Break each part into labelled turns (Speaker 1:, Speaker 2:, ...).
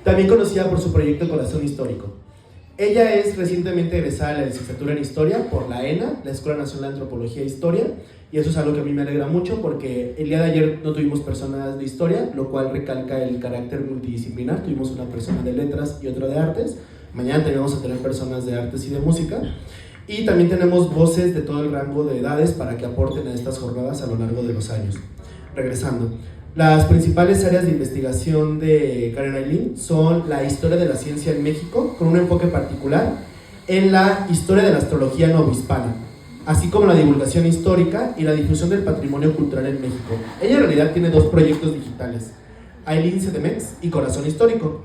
Speaker 1: también conocida por su proyecto Corazón Histórico. Ella es recientemente egresada de la licenciatura en Historia por la ENA, la Escuela Nacional de Antropología e Historia, y eso es algo que a mí me alegra mucho porque el día de ayer no tuvimos personas de Historia, lo cual recalca el carácter multidisciplinar. Tuvimos una persona de Letras y otra de Artes. Mañana vamos a tener personas de Artes y de Música. Y también tenemos voces de todo el rango de edades para que aporten a estas jornadas a lo largo de los años. Regresando. Las principales áreas de investigación de Karen Aylin son la historia de la ciencia en México, con un enfoque particular en la historia de la astrología novohispana, así como la divulgación histórica y la difusión del patrimonio cultural en México. Ella en realidad tiene dos proyectos digitales, Aylin CDMX y Corazón Histórico.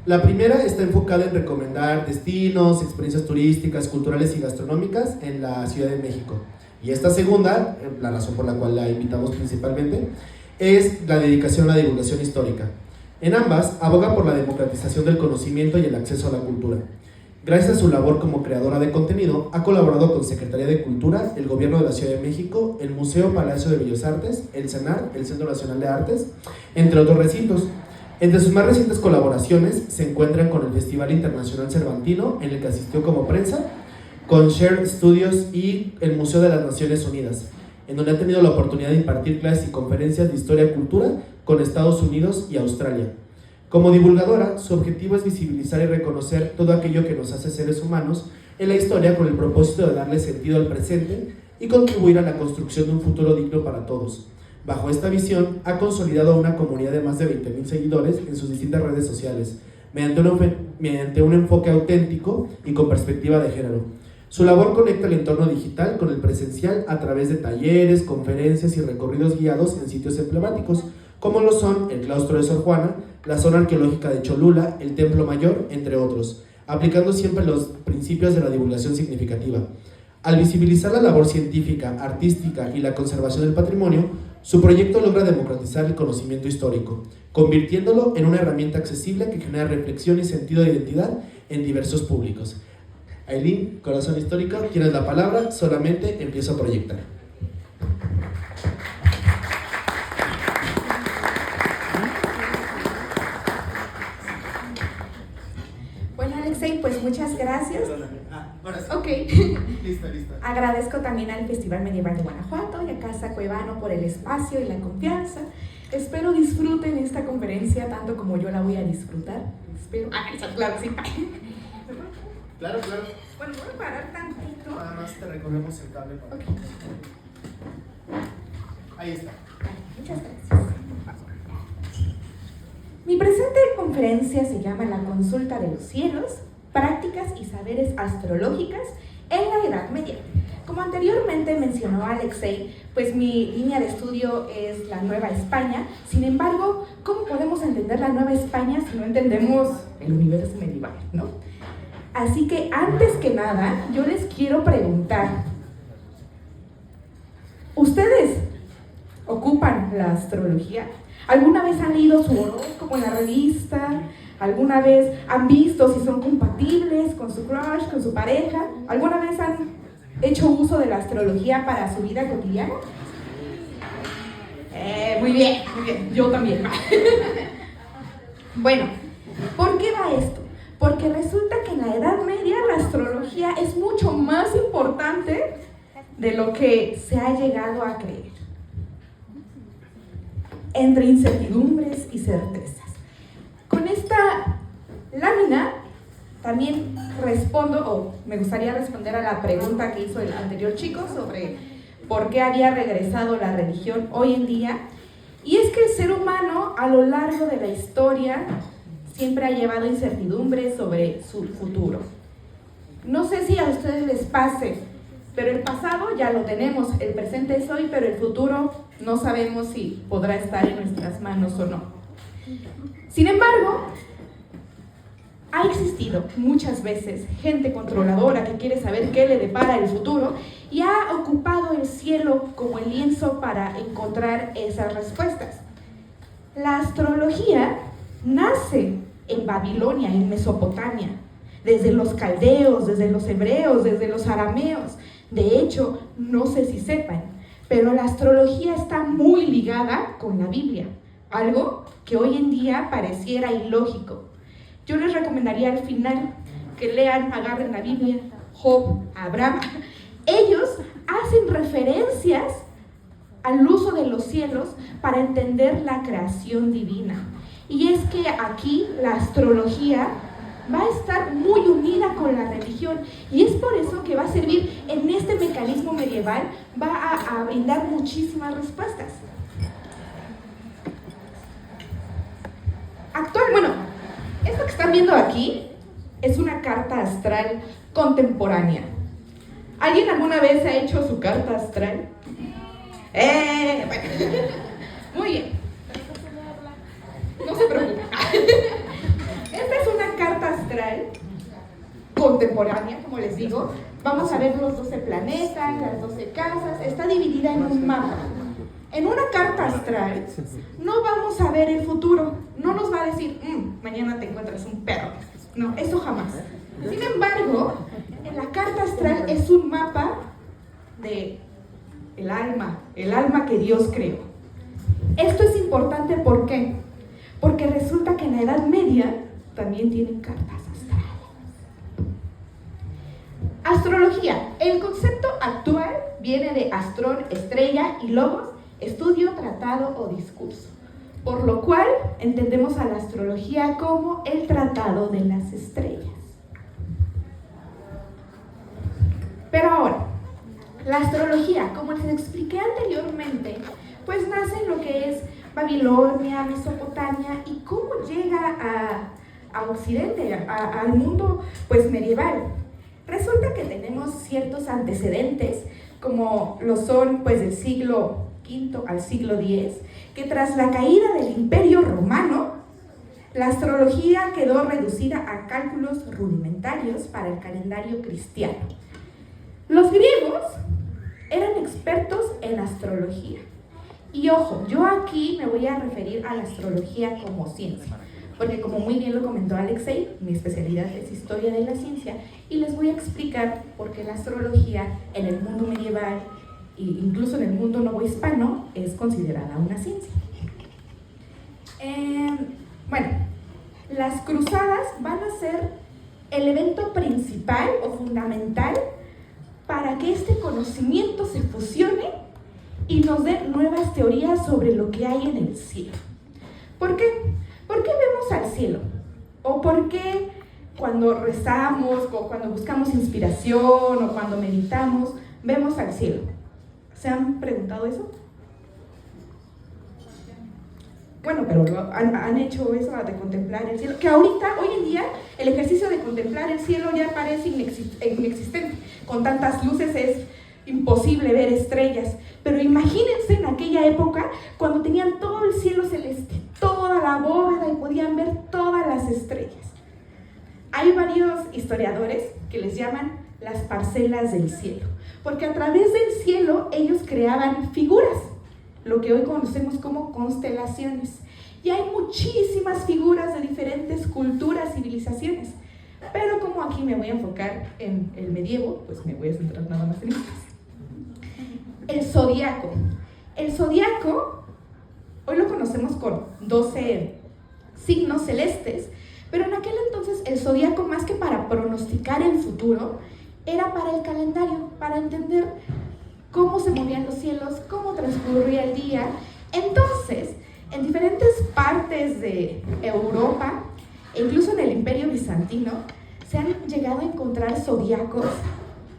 Speaker 1: La primera está enfocada en recomendar destinos, experiencias turísticas, culturales y gastronómicas en la Ciudad de México. Y esta segunda, la razón por la cual la invitamos principalmente, es la dedicación a la divulgación histórica. En ambas, aboga por la democratización del conocimiento y el acceso a la cultura. Gracias a su labor como creadora de contenido, ha colaborado con Secretaría de Cultura, el Gobierno de la Ciudad de México, el Museo Palacio de Bellas Artes, el CENAR, el Centro Nacional de Artes, entre otros recintos. Entre sus más recientes colaboraciones se encuentran con el Festival Internacional Cervantino, en el que asistió como prensa, con Share Studios y el Museo de las Naciones Unidas, en donde ha tenido la oportunidad de impartir clases y conferencias de historia y cultura con Estados Unidos y Australia. Como divulgadora, su objetivo es visibilizar y reconocer todo aquello que nos hace seres humanos en la historia con el propósito de darle sentido al presente y contribuir a la construcción de un futuro digno para todos. Bajo esta visión, ha consolidado una comunidad de más de 20,000 seguidores en sus distintas redes sociales, mediante un enfoque auténtico y con perspectiva de género. Su labor conecta el entorno digital con el presencial a través de talleres, conferencias y recorridos guiados en sitios emblemáticos, como lo son el Claustro de Sor Juana, la zona arqueológica de Cholula, el Templo Mayor, entre otros, aplicando siempre los principios de la divulgación significativa. Al visibilizar la labor científica, artística y la conservación del patrimonio, su proyecto logra democratizar el conocimiento histórico, convirtiéndolo en una herramienta accesible que genera reflexión y sentido de identidad en diversos públicos. Aylin, Corazón Histórico, tienes la palabra, solamente empiezo a proyectar.
Speaker 2: Bueno, Alexei, pues muchas gracias.
Speaker 1: Ahora sí.
Speaker 2: Ok.
Speaker 1: Lista.
Speaker 2: Agradezco también al Festival Medieval de Guanajuato y a Casa Cuevano por el espacio y la confianza. Espero disfruten esta conferencia tanto como yo la voy a disfrutar. Espero. Claro, sí.
Speaker 1: Claro.
Speaker 2: Bueno, voy a parar tantito.
Speaker 1: Nada más te recorremos el cable.
Speaker 2: Ok.
Speaker 1: Ahí está.
Speaker 2: Muchas gracias. Mi presente conferencia se llama La Consulta de los Cielos, Prácticas y Saberes Astrológicas en la Edad Media. Como anteriormente mencionó Alexei, pues mi línea de estudio es la Nueva España. Sin embargo, ¿cómo podemos entender la Nueva España si no entendemos el universo medieval, no? Así que antes que nada, yo les quiero preguntar, ¿ustedes ocupan la astrología? ¿Alguna vez han leído su horóscopo en la revista? ¿Alguna vez han visto si son compatibles con su crush, con su pareja? ¿Alguna vez han hecho uso de la astrología para su vida cotidiana? Muy bien, yo también. Bueno, ¿por qué va esto? Porque resulta que en la Edad Media la astrología es mucho más importante de lo que se ha llegado a creer. Entre incertidumbres y certezas. Con esta lámina también respondo, o me gustaría responder a la pregunta que hizo el anterior chico sobre por qué había regresado la religión hoy en día. Y es que el ser humano a lo largo de la historia siempre ha llevado incertidumbre sobre su futuro. No sé si a ustedes les pase, pero el pasado ya lo tenemos, el presente es hoy, pero el futuro no sabemos si podrá estar en nuestras manos o no. Sin embargo, ha existido muchas veces gente controladora que quiere saber qué le depara el futuro y ha ocupado el cielo como el lienzo para encontrar esas respuestas. La astrología nace en Babilonia, en Mesopotamia, desde los caldeos, desde los hebreos, desde los arameos. De hecho, no sé si sepan, pero la astrología está muy ligada con la Biblia, algo que hoy en día pareciera ilógico. Yo les recomendaría al final que lean, agarren la Biblia, Job, Abraham. Ellos hacen referencias al uso de los cielos para entender la creación divina. Y es que aquí la astrología va a estar muy unida con la religión, y es por eso que va a servir en este mecanismo medieval, va a brindar muchísimas respuestas. Esto que están viendo aquí es una carta astral contemporánea. ¿Alguien alguna vez ha hecho su carta astral? Bueno. Muy bien. No se preocupen. Esta es una carta astral contemporánea, como les digo. Vamos a ver los 12 planetas, las 12 casas. Está dividida en un mapa. En una carta astral no vamos a ver el futuro. No nos va a decir, mañana te encuentras un perro. No, eso jamás. Sin embargo, en la carta astral es un mapa de el alma que Dios creó. Esto es importante, ¿por qué? Porque resulta que en la Edad Media también tienen cartas astrales. Astrología. El concepto actual viene de astrón, estrella, y logos, estudio, tratado o discurso. Por lo cual entendemos a la astrología como el tratado de las estrellas. Pero ahora, la astrología, como les expliqué anteriormente, pues nace en lo que es Babilonia, Mesopotamia, y cómo llega a Occidente, al mundo pues medieval. Resulta que tenemos ciertos antecedentes, como lo son pues del siglo V al siglo X, que tras la caída del Imperio Romano, la astrología quedó reducida a cálculos rudimentarios para el calendario cristiano. Los griegos eran expertos en astrología. Y ojo, yo aquí me voy a referir a la astrología como ciencia, porque como muy bien lo comentó Alexei, mi especialidad es historia de la ciencia, y les voy a explicar por qué la astrología en el mundo medieval e incluso en el mundo novohispano es considerada una ciencia. Bueno, las cruzadas van a ser el evento principal o fundamental para que este conocimiento se fusione y nos dé nuevas teorías sobre lo que hay en el cielo. ¿Por qué? ¿Por qué vemos al cielo? ¿O por qué cuando rezamos, o cuando buscamos inspiración, o cuando meditamos, vemos al cielo? ¿Se han preguntado eso? Bueno, pero han hecho eso de contemplar el cielo, que ahorita, hoy en día, el ejercicio de contemplar el cielo ya parece inexistente. Con tantas luces es imposible ver estrellas, pero imagínense en aquella época cuando tenían todo el cielo celeste, toda la bóveda, y podían ver todas las estrellas. Hay varios historiadores que les llaman las parcelas del cielo, porque a través del cielo ellos creaban figuras, lo que hoy conocemos como constelaciones. Y hay muchísimas figuras de diferentes culturas, civilizaciones. Pero como aquí me voy a enfocar en el medievo, pues me voy a centrar nada más en esto. El zodiaco. El zodiaco, hoy lo conocemos con 12 signos celestes, pero en aquel entonces el zodiaco, más que para pronosticar el futuro, era para el calendario, para entender cómo se movían los cielos, cómo transcurría el día. Entonces, en diferentes partes de Europa, e incluso en el Imperio Bizantino, se han llegado a encontrar zodiacos.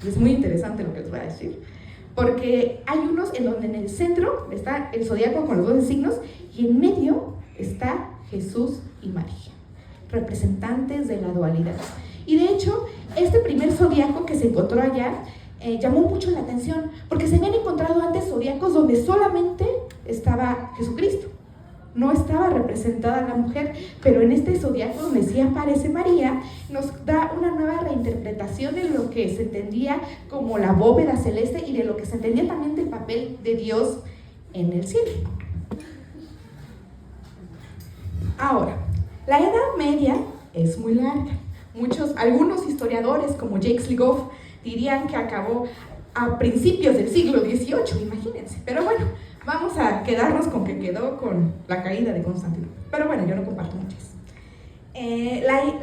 Speaker 2: Es muy interesante lo que les voy a decir, porque hay unos en donde en el centro está el zodiaco con los 12 signos, y en medio está Jesús y María, representantes de la dualidad. Y de hecho, este primer zodiaco que se encontró allá llamó mucho la atención, porque se habían encontrado antes zodiacos donde solamente estaba Jesucristo, no estaba representada la mujer, pero en este zodiaco donde sí aparece María, nos da una nueva reinterpretación de lo que se entendía como la bóveda celeste y de lo que se entendía también del papel de Dios en el cielo. Ahora, la Edad Media es muy larga. Algunos historiadores como Jacques Ligoff dirían que acabó a principios del siglo XVIII, imagínense. Pero bueno, vamos a quedarnos con que quedó con la caída de Constantinopla. Pero bueno, yo no comparto mucho eso.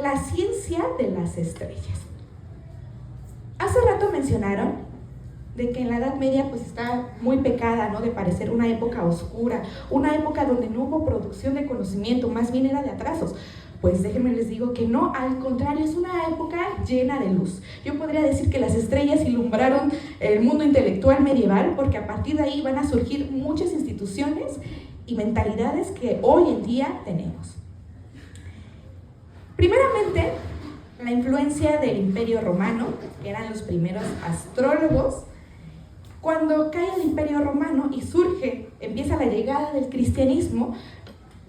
Speaker 2: la ciencia de las estrellas. Hace rato mencionaron de que en la Edad Media pues está muy pecada, ¿no? De parecer una época oscura, una época donde no hubo producción de conocimiento, más bien era de atrasos. Pues déjenme les digo que no, al contrario, es una época llena de luz. Yo podría decir que las estrellas ilumbraron el mundo intelectual medieval, porque a partir de ahí van a surgir muchas instituciones y mentalidades que hoy en día tenemos. Primeramente, la influencia del Imperio Romano, que eran los primeros astrólogos. Cuando cae el Imperio Romano y empieza la llegada del cristianismo,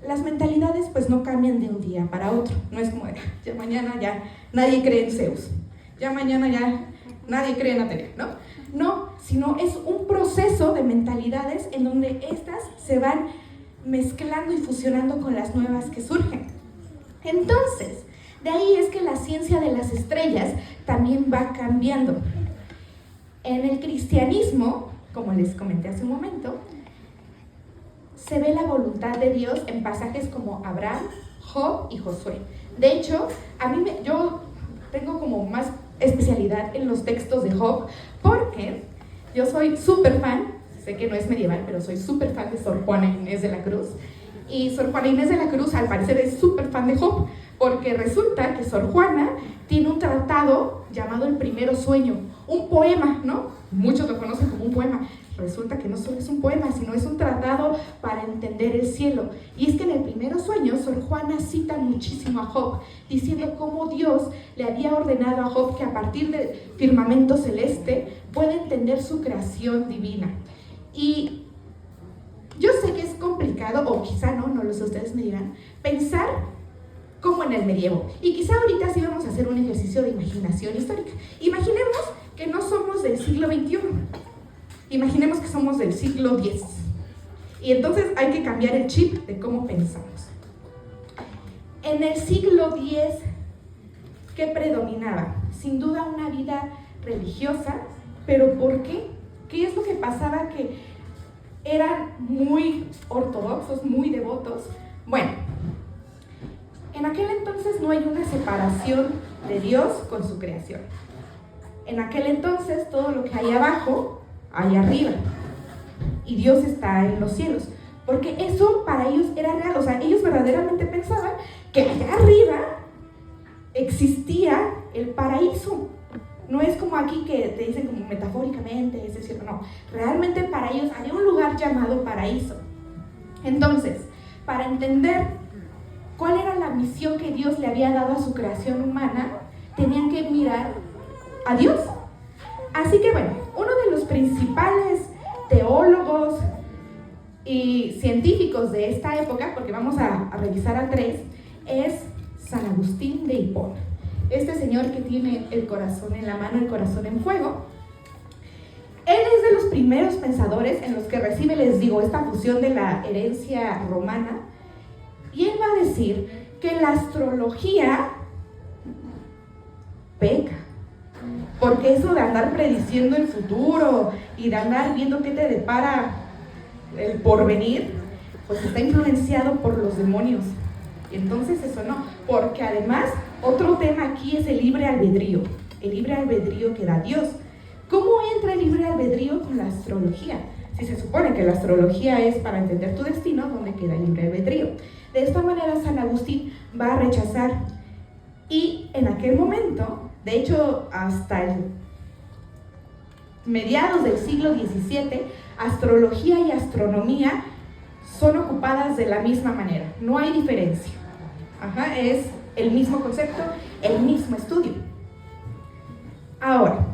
Speaker 2: las mentalidades pues no cambian de un día para otro. No es como de, ya mañana ya nadie cree en Zeus, ya mañana ya nadie cree en Atenea, ¿no? No, sino es un proceso de mentalidades en donde estas se van mezclando y fusionando con las nuevas que surgen. Entonces, de ahí es que la ciencia de las estrellas también va cambiando. En el cristianismo, como les comenté hace un momento, se ve la voluntad de Dios en pasajes como Abraham, Job y Josué. De hecho, yo tengo como más especialidad en los textos de Job, porque yo soy súper fan, sé que no es medieval, pero soy súper fan de Sor Juana Inés de la Cruz. Y Sor Juana Inés de la Cruz, al parecer, es súper fan de Job, porque resulta que Sor Juana tiene un tratado llamado El Primero Sueño, un poema, ¿no? Muchos lo conocen como un poema. Resulta que no solo es un poema, sino es un tratado para entender el cielo. Y es que en El Primero Sueño, Sor Juana cita muchísimo a Job, diciendo cómo Dios le había ordenado a Job que a partir del firmamento celeste puede entender su creación divina. Y yo sé que es complicado, o quizá no lo sé, ustedes me dirán, pensar como en el medievo. Y quizá ahorita sí vamos a hacer un ejercicio de imaginación histórica. Imaginemos que no somos del siglo XXI. Imaginemos que somos del siglo X. Y entonces hay que cambiar el chip de cómo pensamos. En el siglo X, ¿qué predominaba? Sin duda una vida religiosa, pero ¿por qué? ¿Qué es lo que pasaba? Que eran muy ortodoxos, muy devotos. Bueno, en aquel entonces no hay una separación de Dios con su creación. En aquel entonces todo lo que hay abajo, hay arriba. Y Dios está en los cielos. Porque eso para ellos era real. O sea, ellos verdaderamente pensaban que allá arriba existía el paraíso. No es como aquí que te dicen como metafóricamente, es decir, no. Realmente para ellos había un lugar llamado paraíso. Entonces, para entender cuál era la misión que Dios le había dado a su creación humana, tenían que mirar a Dios. Así que bueno, uno de los principales teólogos y científicos de esta época, porque vamos a revisar a 3, es San Agustín de Hipona. Este señor que tiene el corazón en la mano, el corazón en fuego. Él es de los primeros pensadores en los que recibe, les digo, esta fusión de la herencia romana. Y él va a decir que la astrología peca. Porque eso de andar prediciendo el futuro y de andar viendo qué te depara el porvenir, pues está influenciado por los demonios. Y entonces eso no, porque además otro tema aquí es el libre albedrío que da Dios. ¿Cómo entra el libre albedrío con la astrología? Si se supone que la astrología es para entender tu destino, ¿dónde queda el libre albedrío? De esta manera San Agustín va a rechazar. Y en aquel momento, de hecho hasta mediados del siglo XVII, astrología y astronomía son ocupadas de la misma manera, no hay diferencia. Es el mismo concepto, el mismo estudio. Ahora,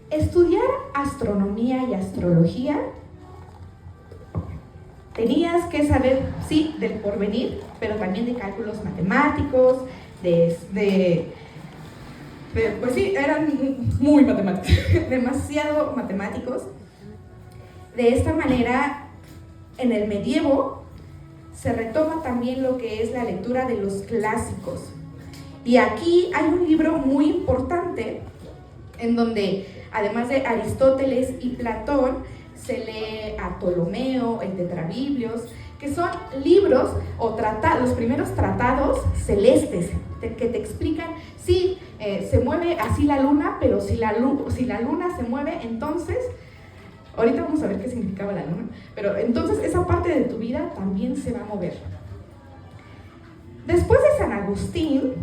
Speaker 2: estudiar astronomía y astrología, tenías que saber, sí, del porvenir, pero también de cálculos matemáticos, pues sí, eran muy matemáticos, demasiado matemáticos. De esta manera, en el medievo, se retoma también lo que es la lectura de los clásicos. Y aquí hay un libro muy importante en donde, además de Aristóteles y Platón, se lee a Ptolomeo, el Tetrabiblios, que son libros o los primeros tratados celestes, que te explican si se mueve así la luna, pero si la luna se mueve, entonces, ahorita vamos a ver qué significaba la luna, pero entonces esa parte de tu vida también se va a mover. Después de San Agustín,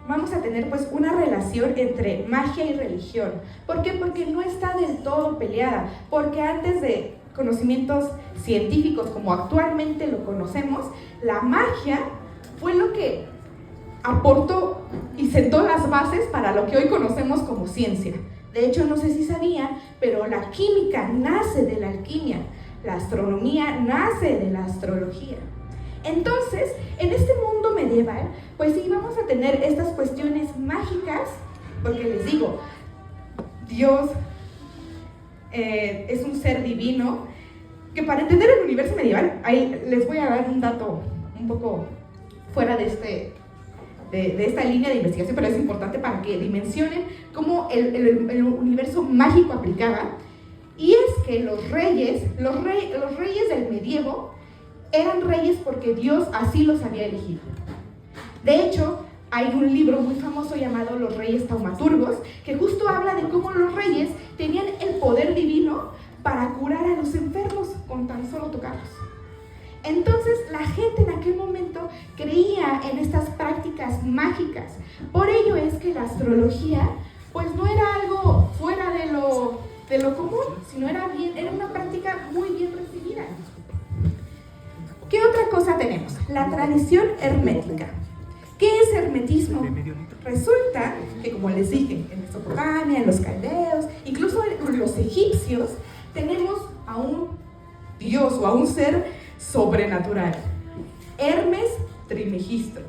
Speaker 2: vamos a tener pues una relación entre magia y religión. ¿Por qué? Porque no está del todo peleada, porque antes de conocimientos científicos como actualmente lo conocemos, la magia fue lo que aportó y sentó las bases para lo que hoy conocemos como ciencia. De hecho, no sé si sabían, pero la química nace de la alquimia, la astronomía nace de la astrología. Entonces, en este mundo medieval, pues sí, vamos a tener estas cuestiones mágicas, porque les digo, Dios es un ser divino, que para entender el universo medieval, ahí les voy a dar un dato un poco fuera de esta línea de investigación, pero es importante para que dimensionen cómo el universo mágico aplicaba, y es que los reyes del medievo eran reyes porque Dios así los había elegido. De hecho, hay un libro muy famoso llamado Los Reyes Taumaturgos, que justo habla de cómo los reyes tenían el poder divino para curar a los enfermos con tan solo tocarlos. Entonces, la gente en aquel momento creía en estas prácticas mágicas. Por ello es que la astrología, pues no era algo fuera de lo común, sino era una práctica muy bien recibida. ¿Qué otra cosa tenemos? La tradición hermética. ¿Qué es hermetismo? Resulta que, como les dije, en Mesopotamia, en los caldeos, incluso en los egipcios, tenemos a un dios o a un ser sobrenatural, Hermes Trismegisto.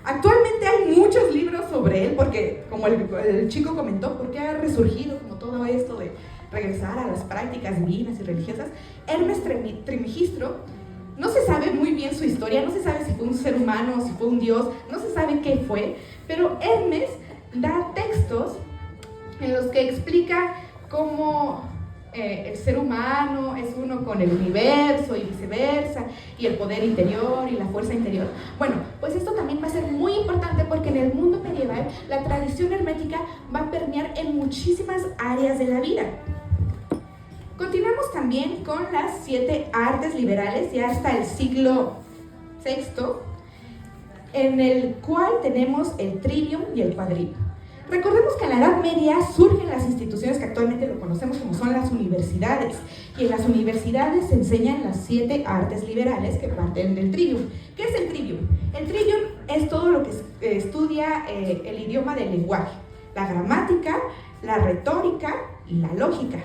Speaker 2: Actualmente hay muchos libros sobre él, porque, como el chico comentó, porque ha resurgido como todo esto de regresar a las prácticas divinas y religiosas. Hermes Trismegisto, no se sabe muy bien su historia, no se sabe si fue un ser humano, si fue un dios, no se sabe qué fue, pero Hermes da textos en los que explica cómo el ser humano es uno con el universo y viceversa, y el poder interior y la fuerza interior. Bueno, pues esto también va a ser muy importante porque en el mundo medieval la tradición hermética va a permear en muchísimas áreas de la vida. Continuamos también con las 7 artes liberales, ya hasta el siglo VI, en el cual tenemos el trivium y el quadrivium. Recordemos que en la Edad Media surgen las instituciones que actualmente lo conocemos como son las universidades, y en las universidades se enseñan las 7 artes liberales que parten del trivium. ¿Qué es el trivium? El trivium es todo lo que estudia el idioma del lenguaje, la gramática, la retórica y la lógica.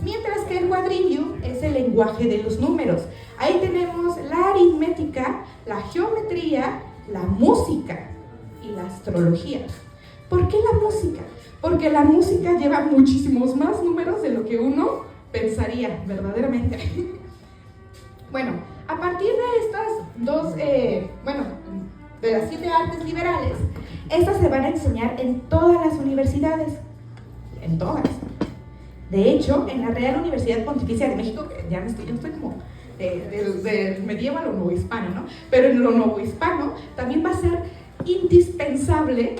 Speaker 2: Mientras que el quadrivium es el lenguaje de los números. Ahí tenemos la aritmética, la geometría, la música y la astrología. ¿Por qué la música? Porque la música lleva muchísimos más números de lo que uno pensaría, verdaderamente. Bueno, a partir de estas dos, de las 7 artes liberales, estas se van a enseñar en todas las universidades, en todas. De hecho, en la Real Universidad Pontificia de México, que yo estoy como del medievo a lo novohispano, ¿no? Pero en lo novohispano también va a ser indispensable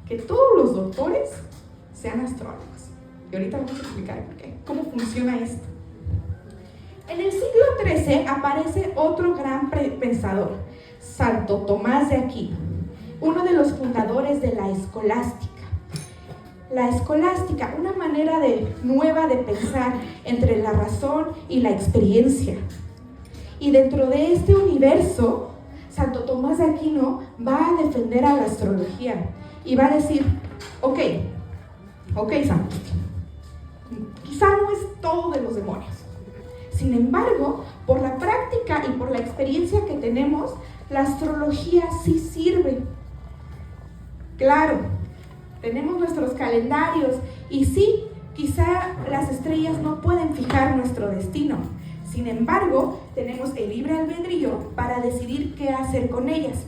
Speaker 2: que todos los doctores sean astrólogos. Y ahorita vamos a explicar por qué, cómo funciona esto. En el siglo XIII aparece otro gran pensador, Santo Tomás de Aquino, uno de los fundadores de la escolástica. La escolástica, una manera nueva de pensar entre la razón y la experiencia. Y dentro de este universo, Santo Tomás de Aquino va a defender a la astrología y va a decir, ok, Santo, quizá no es todo de los demonios. Sin embargo, por la práctica y por la experiencia que tenemos, la astrología sí sirve. Claro, tenemos nuestros calendarios y sí, quizá las estrellas no pueden fijar nuestro destino. Sin embargo, tenemos el libre albedrío para decidir qué hacer con ellas.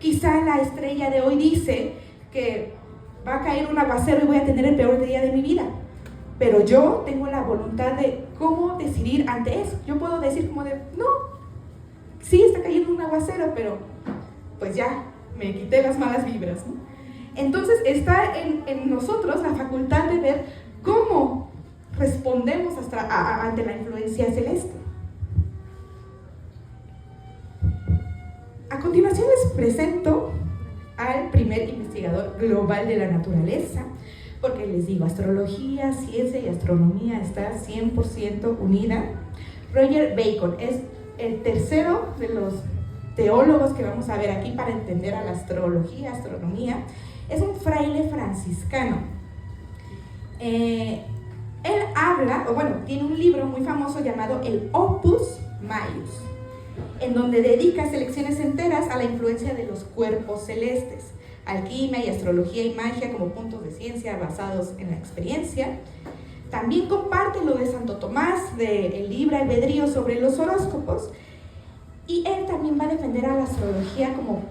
Speaker 2: Quizá la estrella de hoy dice que va a caer un aguacero y voy a tener el peor día de mi vida. Pero yo tengo la voluntad de cómo decidir ante eso. Yo puedo decir como de, no, sí está cayendo un aguacero, pero pues ya me quité las malas vibras, ¿no? Entonces está en nosotros la facultad de ver cómo respondemos ante la influencia celeste. A continuación les presento al primer investigador global de la naturaleza, porque les digo, astrología, ciencia y astronomía está 100% unida. Roger Bacon es el tercero de los teólogos que vamos a ver aquí para entender a la astrología, astronomía. Es un fraile franciscano. Él habla, o bueno, tiene un libro muy famoso llamado el Opus Maius, en donde dedica selecciones enteras a la influencia de los cuerpos celestes, alquimia y astrología y magia como puntos de ciencia basados en la experiencia. También comparte lo de Santo Tomás, del libre albedrío sobre los horóscopos, y él también va a defender a la astrología como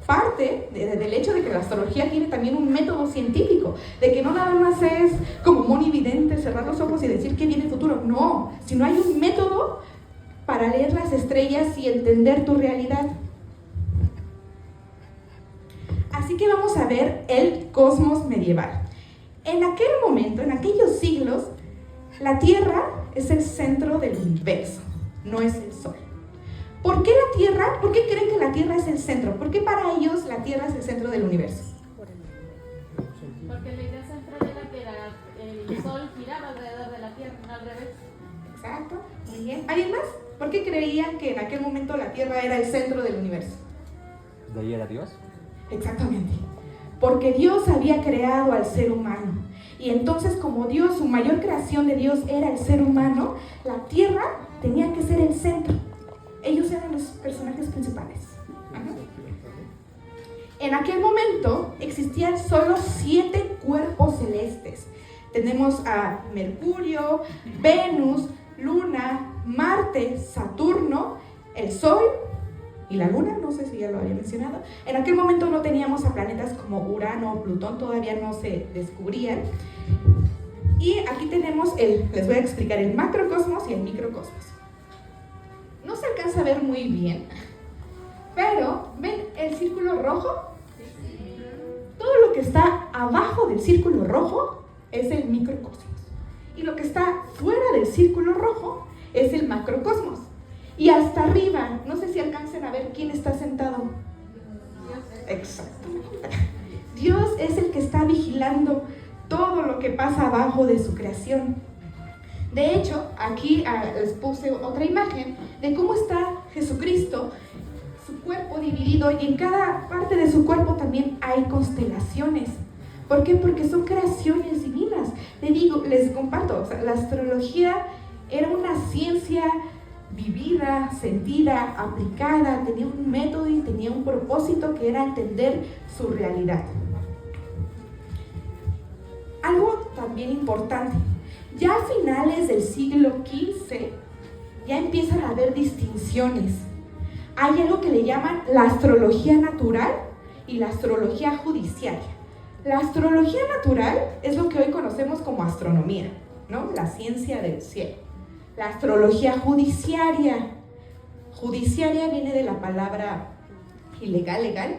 Speaker 2: parte del hecho de que la astrología tiene también un método científico, de que no nada más es como monividente, cerrar los ojos y decir que viene el futuro, no, sino hay un método para leer las estrellas y entender tu realidad. Así que vamos a ver el cosmos medieval. En aquel momento, en aquellos siglos, la Tierra es el centro del universo, no es el Sol. ¿Por qué la Tierra? ¿Por qué creen que la Tierra es el centro? ¿Por qué para ellos la Tierra es el centro del universo?
Speaker 3: Porque la idea central era que el Sol giraba alrededor de la Tierra, no al revés.
Speaker 2: Exacto, muy bien. ¿Alguien más? ¿Por qué creían que en aquel momento la Tierra era el centro del universo?
Speaker 4: ¿De ahí era Dios?
Speaker 2: Exactamente. Porque Dios había creado al ser humano. Y entonces, como Dios, su mayor creación de Dios era el ser humano, la Tierra tenía que ser el centro. Ellos eran los personajes principales. Ajá. En aquel momento existían solo 7 cuerpos celestes. Tenemos a Mercurio, Venus, Luna, Marte, Saturno, el Sol y la Luna, no sé si ya lo había mencionado. En aquel momento no teníamos a planetas como Urano o Plutón, todavía no se descubrían. Y aquí tenemos les voy a explicar el macrocosmos y el microcosmos. No se alcanza a ver muy bien, pero ¿ven el círculo rojo? Todo lo que está abajo del círculo rojo es el microcosmos. Y lo que está fuera del círculo rojo es el macrocosmos. Y hasta arriba, no sé si alcancen a ver quién está sentado. Exactamente. Dios es el que está vigilando todo lo que pasa abajo de su creación. De hecho, aquí les puse otra imagen de cómo está Jesucristo, su cuerpo dividido, y en cada parte de su cuerpo también hay constelaciones. ¿Por qué? Porque son creaciones divinas. Les comparto, o sea, la astrología era una ciencia vivida, sentida, aplicada, tenía un método y tenía un propósito que era entender su realidad. Algo también importante, ya a finales del siglo XV ya empiezan a haber distinciones. Hay algo que le llaman la astrología natural y la astrología judiciaria. La astrología natural es lo que hoy conocemos como astronomía, ¿no? La ciencia del cielo. La astrología judiciaria viene de la palabra legal.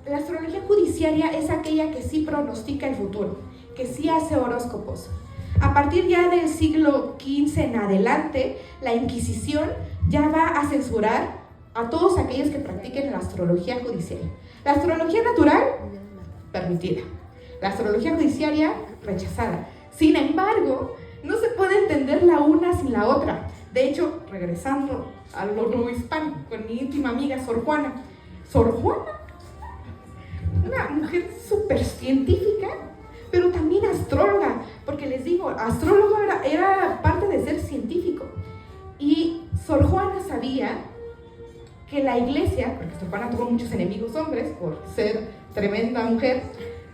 Speaker 2: La astrología judiciaria es aquella que sí pronostica el futuro, que sí hace horóscopos. A partir ya del siglo XV en adelante, la Inquisición ya va a censurar a todos aquellos que practiquen la astrología judiciaria. La astrología natural, permitida. La astrología judiciaria, rechazada. Sin embargo, no se puede entender la una sin la otra. De hecho, regresando a lo nuevo hispano, con mi íntima amiga Sor Juana. Sor Juana, una mujer súper científica, pero también astróloga, porque les digo, astrólogo era parte de ser científico. Y Sor Juana sabía que la iglesia, porque Sor Juana tuvo muchos enemigos hombres por ser tremenda mujer,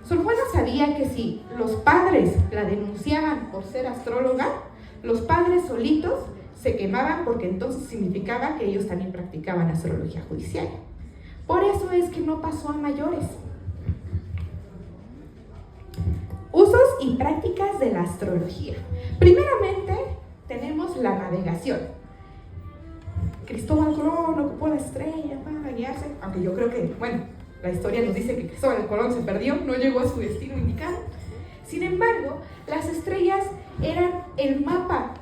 Speaker 2: Sor Juana sabía que si los padres la denunciaban por ser astróloga, los padres solitos se quemaban, porque entonces significaba que ellos también practicaban astrología judicial. Por eso es que no pasó a mayores. Usos y prácticas de la astrología. Primeramente, tenemos la navegación. Cristóbal Colón ocupó la estrella para guiarse, aunque yo creo que, bueno, la historia nos dice que Cristóbal Colón se perdió, no llegó a su destino indicado. Sin embargo, las estrellas eran el mapa,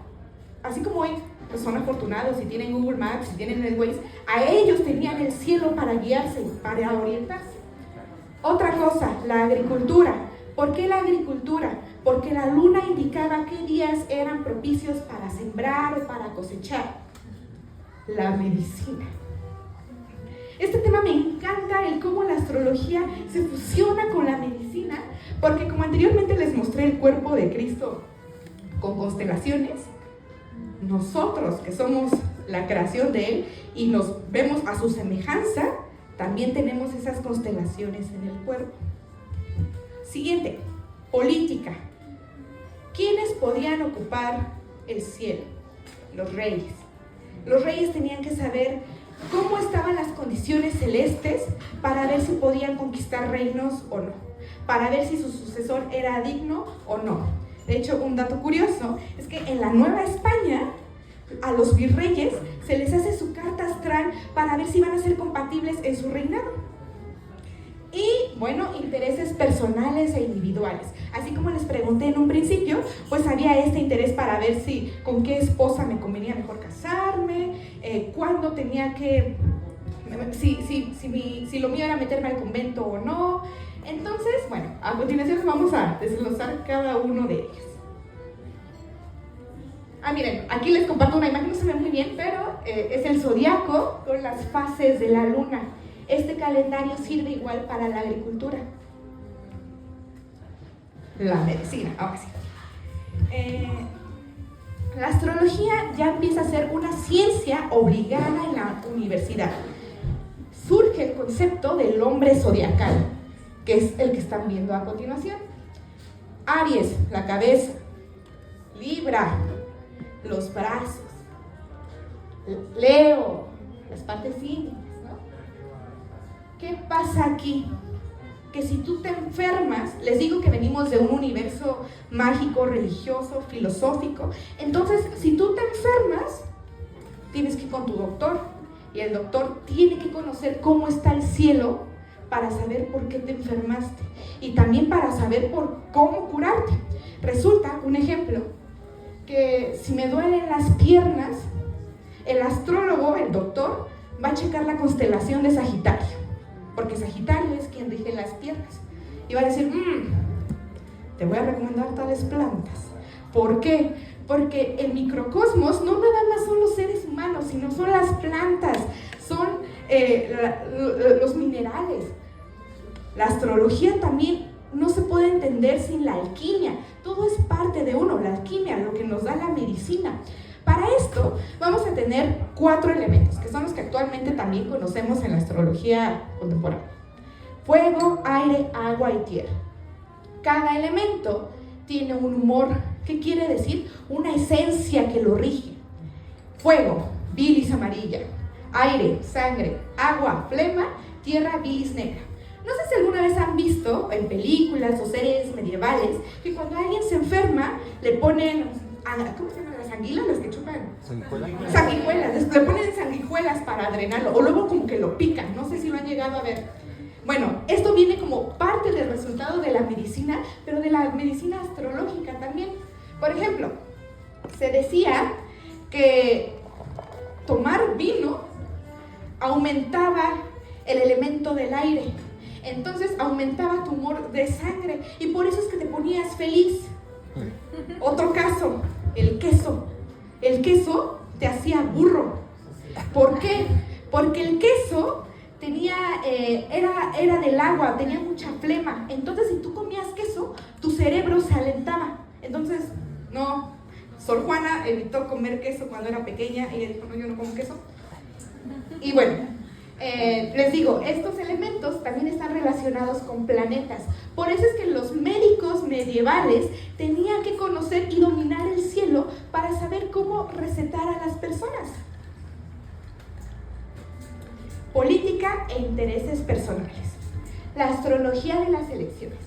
Speaker 2: así como hoy pues son afortunados si tienen Google Maps, si tienen el Waze, a ellos tenían el cielo para guiarse, para orientarse. Otra cosa, la agricultura. ¿Por qué la agricultura? Porque la luna indicaba qué días eran propicios para sembrar o para cosechar. La medicina. Este tema me encanta, el cómo la astrología se fusiona con la medicina, porque como anteriormente les mostré el cuerpo de Cristo con constelaciones, nosotros que somos la creación de Él y nos vemos a su semejanza, también tenemos esas constelaciones en el cuerpo. Siguiente, política. ¿Quiénes podían ocupar el cielo? Los reyes. Los reyes tenían que saber cómo estaban las condiciones celestes para ver si podían conquistar reinos o no, para ver si su sucesor era digno o no. De hecho, un dato curioso es que en la Nueva España a los virreyes se les hace su carta astral para ver si van a ser compatibles en su reinado. Y bueno, intereses personales e individuales. Así como les pregunté en un principio, pues había este interés para ver si con qué esposa me convenía mejor casarme, cuándo tenía que, si lo mío era meterme al convento o no. Entonces, bueno, a continuación vamos a desglosar cada uno de ellos. Miren, aquí les comparto una imagen, no se ve muy bien, pero es el zodiaco con las fases de la luna. Este calendario sirve igual para la agricultura. La medicina, ahora sí. La astrología ya empieza a ser una ciencia obligada en la universidad. Surge el concepto del hombre zodiacal, que es el que están viendo a continuación. Aries, la cabeza. Libra, los brazos. Leo, las partes íntimas, ¿no? ¿Qué pasa aquí? Que si tú te enfermas, les digo que venimos de un universo mágico, religioso, filosófico. Entonces, si tú te enfermas, tienes que ir con tu doctor. Y el doctor tiene que conocer cómo está el cielo para saber por qué te enfermaste. Y también para saber cómo curarte. Resulta, un ejemplo, que si me duelen las piernas, el astrólogo, el doctor, va a checar la constelación de Sagitario, porque Sagitario es quien rige las piernas, y va a decir, te voy a recomendar tales plantas. ¿Por qué? Porque el microcosmos no nada más son los seres humanos, sino son las plantas, son los minerales. La astrología también no se puede entender sin la alquimia. Todo es parte de uno, la alquimia, lo que nos da la medicina. Para esto vamos a tener 4 elementos, que son los que actualmente también conocemos en la astrología contemporánea. Fuego, aire, agua y tierra. Cada elemento tiene un humor. ¿Qué quiere decir? Una esencia que lo rige. Fuego, bilis amarilla. Aire, sangre. Agua, flema. Tierra, bilis negra. No sé si alguna vez han visto en películas o series medievales que cuando alguien se enferma le ponen, ¿cómo se llaman las anguilas? Las que chupan. Sanguijuelas. Le ponen sanguijuelas para drenarlo o luego como que lo pican. No sé si lo han llegado a ver. Bueno, esto viene como parte del resultado de la medicina, pero de la medicina astrológica también. Por ejemplo, se decía que tomar vino aumentaba el elemento del aire. Entonces aumentaba tu humor de sangre y por eso es que te ponías feliz. Otro caso, el queso. El queso te hacía burro. ¿Por qué? Porque el queso era del agua, tenía mucha flema. Entonces si tú comías queso, tu cerebro se alentaba. Entonces, no, Sor Juana evitó comer queso cuando era pequeña. Ella dijo, no, yo no como queso. Y bueno, les digo, estos elementos también están relacionados con planetas. Por eso es que los médicos medievales tenían que conocer y dominar el cielo para saber cómo recetar a las personas. Política e intereses personales. La astrología de las elecciones.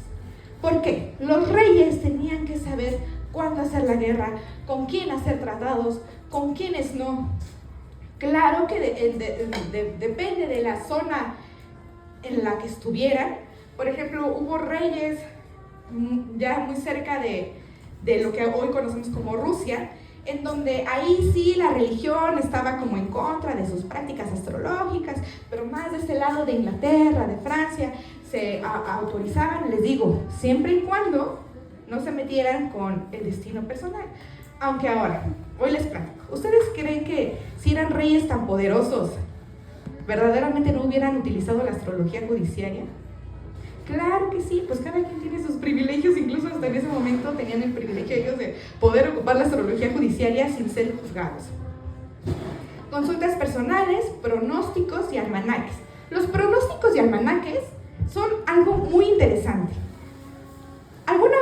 Speaker 2: ¿Por qué? Los reyes tenían que saber cuándo hacer la guerra, con quién hacer tratados, con quiénes no. Claro que depende de la zona en la que estuvieran. Por ejemplo, hubo reyes ya muy cerca de lo que hoy conocemos como Rusia, en donde ahí sí la religión estaba como en contra de sus prácticas astrológicas, pero más de este lado de Inglaterra, de Francia, se autorizaban, les digo, siempre y cuando no se metieran con el destino personal. Aunque ahora, hoy les platico, ¿ustedes creen que si eran reyes tan poderosos, verdaderamente no hubieran utilizado la astrología judiciaria? Claro que sí, pues cada quien tiene sus privilegios, incluso hasta en ese momento tenían el privilegio ellos de poder ocupar la astrología judiciaria sin ser juzgados. Consultas personales, pronósticos y almanaques. Los pronósticos y almanaques son algo muy interesante.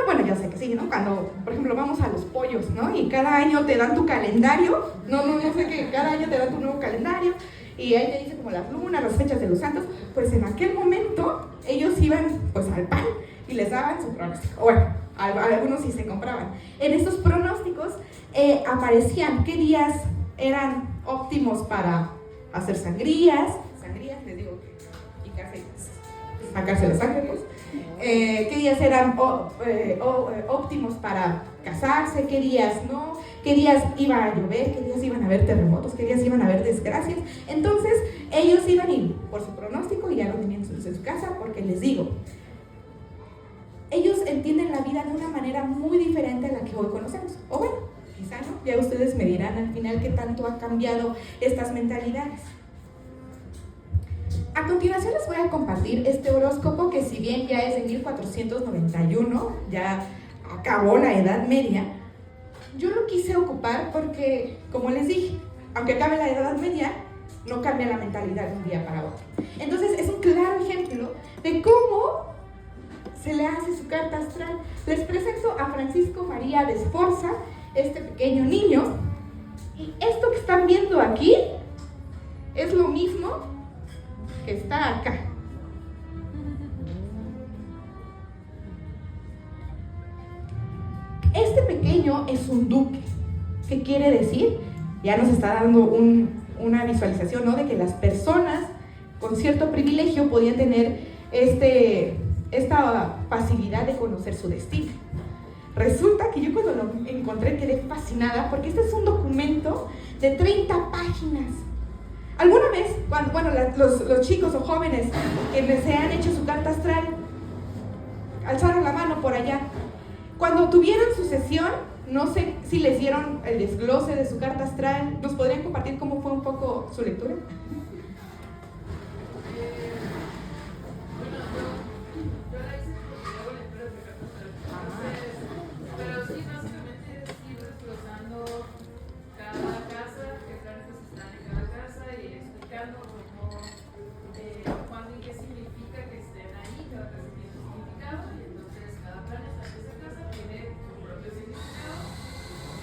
Speaker 2: Bueno, yo sé que sí, ¿no? Cuando, por ejemplo, vamos a los pollos, ¿no? Y cada año te dan tu calendario, no sé qué, cada año te dan tu nuevo calendario, y ahí te dice como las lunas, las fechas de los santos. Pues en aquel momento ellos iban pues al pan y les daban su pronóstico. Bueno, algunos sí se compraban. En estos pronósticos aparecían qué días eran óptimos para hacer sangrías, les digo que picarse, sacarse la sangre, pues. Qué días eran óptimos para casarse, qué días no, qué días iba a llover, qué días iban a haber terremotos, qué días iban a haber desgracias. Entonces ellos iban a ir por su pronóstico y ya lo tenían en su casa, porque les digo, ellos entienden la vida de una manera muy diferente a la que hoy conocemos. O bueno, quizá no, ya ustedes me dirán al final qué tanto ha cambiado estas mentalidades. A continuación les voy a compartir este horóscopo que, si bien ya es de 1491, ya acabó la Edad Media, yo lo quise ocupar porque, como les dije, aunque acabe la Edad Media, no cambia la mentalidad de un día para otro. Entonces es un claro ejemplo de cómo se le hace su carta astral. Les presento a Francisco María de Sforza, este pequeño niño, y esto que están viendo aquí es lo mismo que está acá. Este pequeño es un duque. ¿Qué quiere decir? Ya nos está dando una visualización, ¿no? De que las personas con cierto privilegio podían tener esta facilidad de conocer su destino. Resulta que yo cuando lo encontré quedé fascinada, porque este es un documento de 30 páginas. ¿Alguna vez, los chicos o jóvenes que se han hecho su carta astral, alzaron la mano por allá? Cuando tuvieron su sesión, no sé si les dieron el desglose de su carta astral, ¿nos podrían compartir cómo fue un poco su lectura?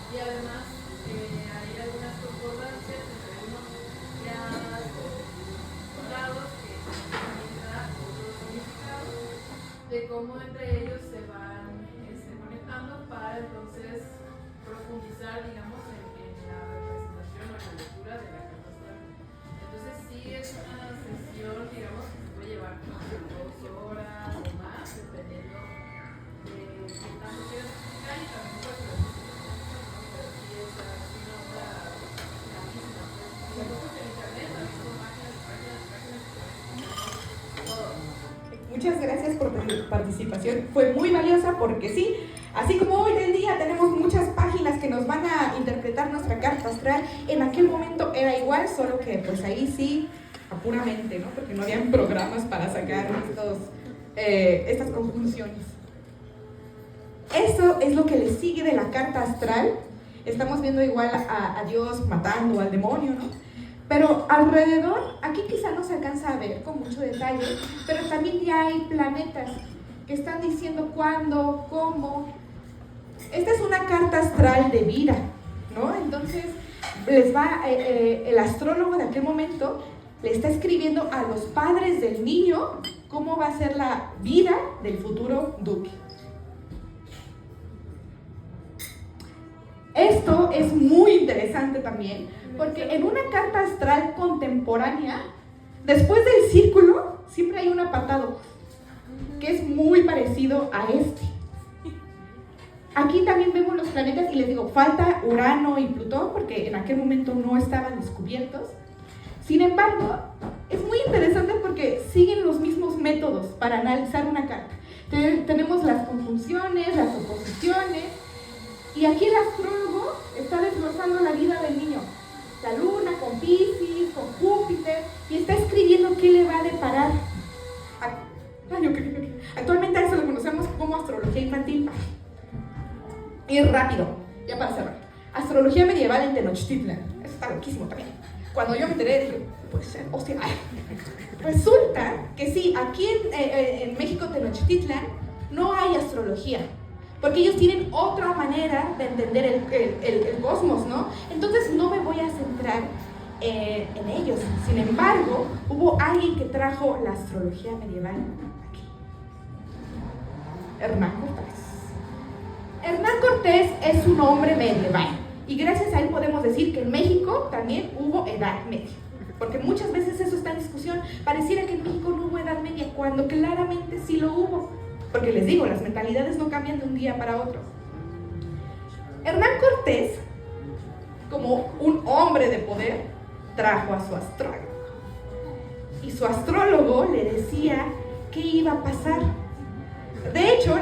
Speaker 3: Y además hay algunas concordancias entre unos ya lados que también dan otros significados de cómo entre ellos se van conectando para entonces profundizar, digamos, en la representación o en la lectura de la carta astral. Entonces sí es una sesión, digamos, que se puede llevar 2 horas o más, dependiendo de qué tanto quieras explicar, y también pues
Speaker 2: Muchas gracias por tu participación, fue muy valiosa, porque sí, así como hoy en día tenemos muchas páginas que nos van a interpretar nuestra carta astral, en aquel momento era igual, solo que pues ahí sí, apuramente, ¿no? Porque no habían programas para sacar estas conclusiones. Eso es lo que le sigue de la carta astral. Estamos viendo igual a Dios matando al demonio, ¿no? Pero alrededor, aquí quizá no se alcanza a ver con mucho detalle, pero también ya hay planetas que están diciendo cuándo, cómo. Esta es una carta astral de vida, ¿no? Entonces, el astrólogo de aquel momento le está escribiendo a los padres del niño cómo va a ser la vida del futuro duque. Esto esto es muy interesante también, porque en una carta astral contemporánea, después del círculo, siempre hay un apartado, que es muy parecido a este. Aquí también vemos los planetas y les digo, falta Urano y Plutón, porque en aquel momento no estaban descubiertos. Sin embargo, es muy interesante porque siguen los mismos métodos para analizar una carta. Tenemos las conjunciones, las oposiciones, y aquí el astrólogo está desglosando la vida del niño. La luna con Piscis, con Júpiter, y está escribiendo qué le va a deparar. Actualmente a eso lo conocemos como astrología infantil. Y rápido, ya para cerrar. Astrología medieval en Tenochtitlan. Eso está loquísimo también. Cuando yo me enteré, dije, puede ser, hostia. Resulta que sí, aquí en México, Tenochtitlan, no hay astrología. Porque ellos tienen otra manera de entender el cosmos, ¿no? Entonces no me voy a centrar en ellos. Sin embargo, hubo alguien que trajo la astrología medieval aquí. Hernán Cortés. Hernán Cortés es un hombre medieval. Y gracias a él podemos decir que en México también hubo Edad Media. Porque muchas veces eso está en discusión. Pareciera que en México no hubo Edad Media, cuando claramente sí lo hubo. Porque les digo, las mentalidades no cambian de un día para otro. Hernán Cortés, como un hombre de poder, trajo a su astrólogo. Y su astrólogo le decía qué iba a pasar. De hecho,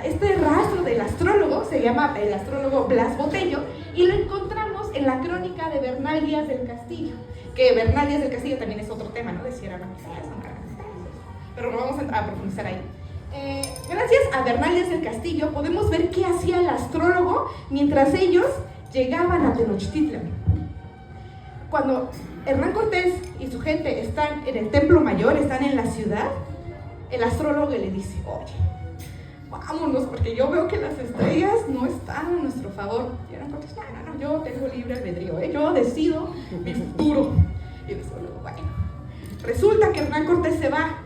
Speaker 2: este rastro del astrólogo se llama el astrólogo Blas Botello, y lo encontramos en la crónica de Bernal Díaz del Castillo. Que Bernal Díaz del Castillo también es otro tema, ¿no? De si era pero no vamos a profundizar ahí. Gracias a Bernal Díaz del Castillo podemos ver qué hacía el astrólogo mientras ellos llegaban a Tenochtitlan. Cuando Hernán Cortés y su gente están en el Templo Mayor, están en la ciudad, el astrólogo le dice, oye, vámonos, porque yo veo que las estrellas no están a nuestro favor. Y Hernán Cortés, no, yo tengo libre albedrío, yo decido mi futuro. Y el astrólogo, bueno, resulta que Hernán Cortés se va,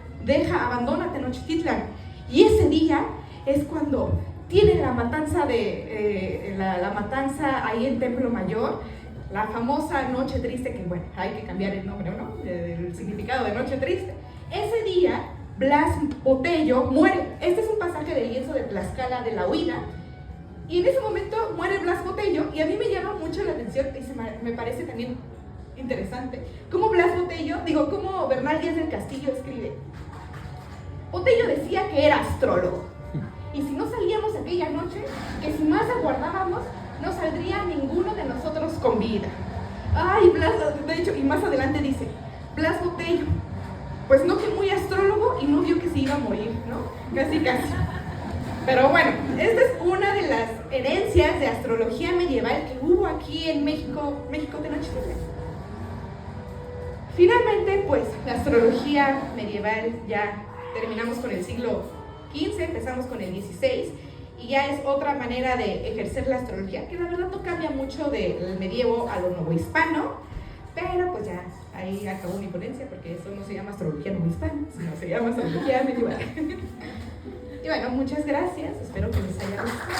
Speaker 2: abandona Tenochtitlan. Y ese día es cuando tienen la matanza la matanza ahí en Templo Mayor, la famosa Noche Triste, que bueno, hay que cambiar el nombre, ¿no? El significado de Noche Triste. Ese día, Blas Botello muere. Este es un pasaje del lienzo de Tlaxcala de la Huida. Y en ese momento muere Blas Botello, y a mí me llama mucho la atención, y me parece también interesante, cómo cómo Bernal Díaz del Castillo escribe. Botello decía que era astrólogo, y si no salíamos aquella noche, que si más aguardábamos, no saldría ninguno de nosotros con vida. Ay, Blas, de hecho, y más adelante dice, Blas Botello, pues no que muy astrólogo y no vio que se iba a morir, ¿no? Casi. Pero bueno, esta es una de las herencias de astrología medieval que hubo aquí en México Tenochtitlan. Finalmente, pues, la astrología medieval ya terminamos con el siglo XV, empezamos con el XVI, y ya es otra manera de ejercer la astrología, que la verdad no cambia mucho del medievo a lo novohispano, pero pues ya ahí acabó mi ponencia, porque eso no se llama astrología novohispana, sino se llama astrología medieval. Y bueno, muchas gracias, espero que les haya gustado.